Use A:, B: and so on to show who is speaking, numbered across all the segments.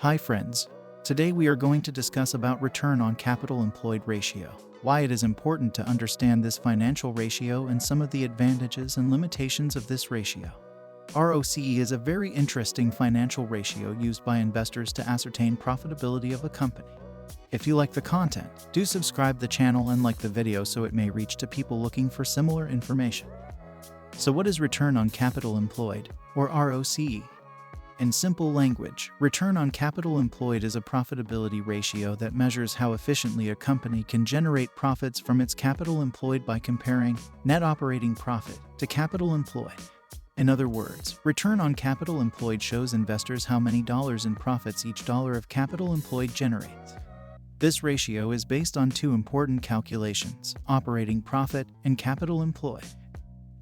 A: Hi friends. Today we are going to discuss about return on capital employed ratio, why it is important to understand this financial ratio and some of the advantages and limitations of this ratio. ROCE is a very interesting financial ratio used by investors to ascertain profitability of a company. If you like the content, do subscribe the channel and like the video so it may reach to people looking for similar information. So what is return on capital employed, or ROCE? In simple language, return on capital employed is a profitability ratio that measures how efficiently a company can generate profits from its capital employed by comparing net operating profit to capital employed. In other words, return on capital employed shows investors how many dollars in profits each dollar of capital employed generates. This ratio is based on two important calculations: operating profit and capital employed.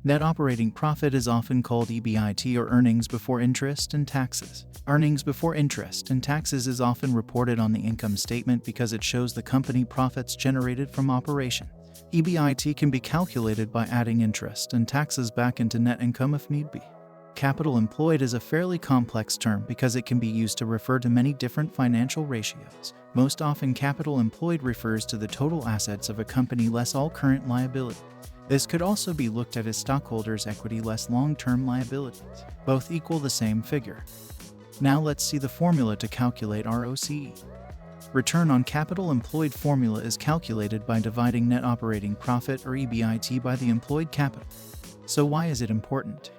A: Net operating profit is often called EBIT, or earnings before interest and taxes. Earnings before interest and taxes is often reported on the income statement because it shows the company profits generated from operations. EBIT can be calculated by adding interest and taxes back into net income if need be. Capital employed is a fairly complex term because it can be used to refer to many different financial ratios. Most often, capital employed refers to the total assets of a company less all current liabilities. This could also be looked at as stockholders' equity less long-term liabilities. Both equal the same figure. Now let's see the formula to calculate ROCE. Return on capital employed formula is calculated by dividing net operating profit, or EBIT, by the employed capital. So why is it important?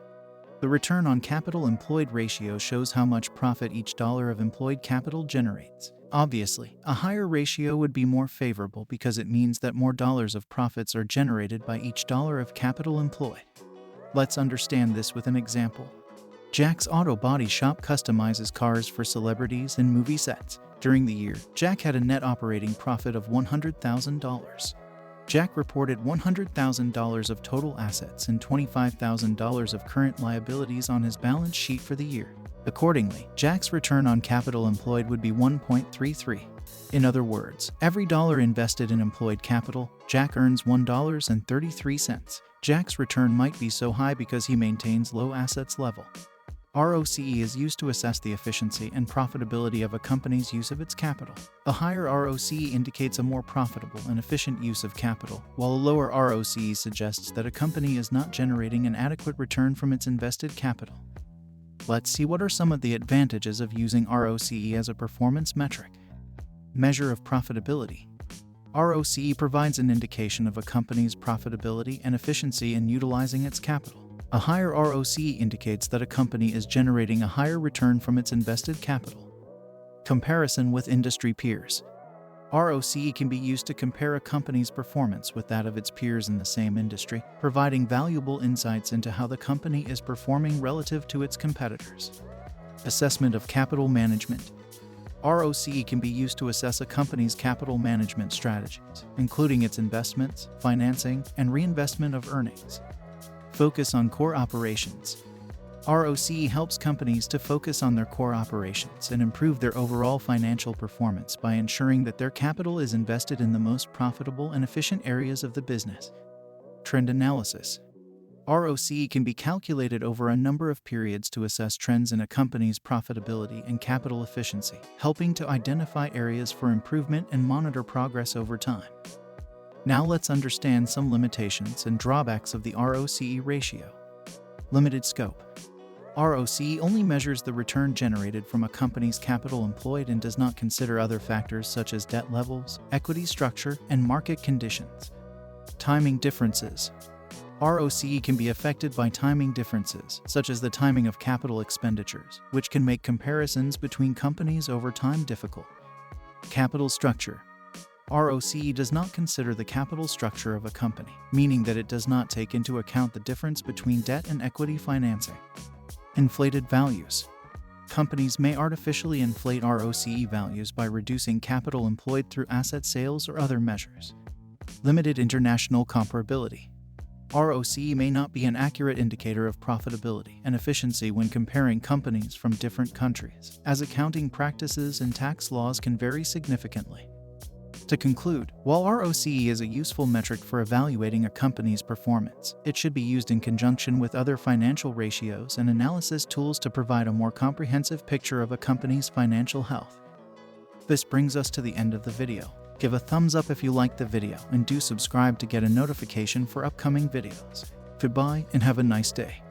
A: The return on capital employed ratio shows how much profit each dollar of employed capital generates. Obviously, a higher ratio would be more favorable because it means that more dollars of profits are generated by each dollar of capital employed. Let's understand this with an example. Jack's Auto Body Shop customizes cars for celebrities and movie sets. During the year, Jack had a net operating profit of $100,000. Jack reported $100,000 of total assets and $25,000 of current liabilities on his balance sheet for the year. Accordingly, Jack's return on capital employed would be 1.33. In other words, every dollar invested in employed capital, Jack earns $1.33. Jack's return might be so high because he maintains low assets level. ROCE is used to assess the efficiency and profitability of a company's use of its capital. A higher ROCE indicates a more profitable and efficient use of capital, while a lower ROCE suggests that a company is not generating an adequate return from its invested capital. Let's see what are some of the advantages of using ROCE as a performance metric. Measure of profitability. ROCE provides an indication of a company's profitability and efficiency in utilizing its capital. A higher ROCE indicates that a company is generating a higher return from its invested capital. Comparison with industry peers. ROCE can be used to compare a company's performance with that of its peers in the same industry, providing valuable insights into how the company is performing relative to its competitors. Assessment of capital management. ROCE can be used to assess a company's capital management strategies, including its investments, financing, and reinvestment of earnings. Focus on core operations. ROCE helps companies to focus on their core operations and improve their overall financial performance by ensuring that their capital is invested in the most profitable and efficient areas of the business. Trend analysis. ROCE can be calculated over a number of periods to assess trends in a company's profitability and capital efficiency, helping to identify areas for improvement and monitor progress over time. Now let's understand some limitations and drawbacks of the ROCE ratio. Limited scope. ROCE only measures the return generated from a company's capital employed and does not consider other factors such as debt levels, equity structure, and market conditions. Timing differences. ROCE can be affected by timing differences, such as the timing of capital expenditures, which can make comparisons between companies over time difficult. Capital structure. ROCE does not consider the capital structure of a company, meaning that it does not take into account the difference between debt and equity financing. Inflated values. Companies may artificially inflate ROCE values by reducing capital employed through asset sales or other measures. Limited international comparability. ROCE may not be an accurate indicator of profitability and efficiency when comparing companies from different countries, as accounting practices and tax laws can vary significantly. To conclude, while ROCE is a useful metric for evaluating a company's performance, it should be used in conjunction with other financial ratios and analysis tools to provide a more comprehensive picture of a company's financial health. This brings us to the end of the video. Give a thumbs up if you liked the video and do subscribe to get a notification for upcoming videos. Goodbye and have a nice day.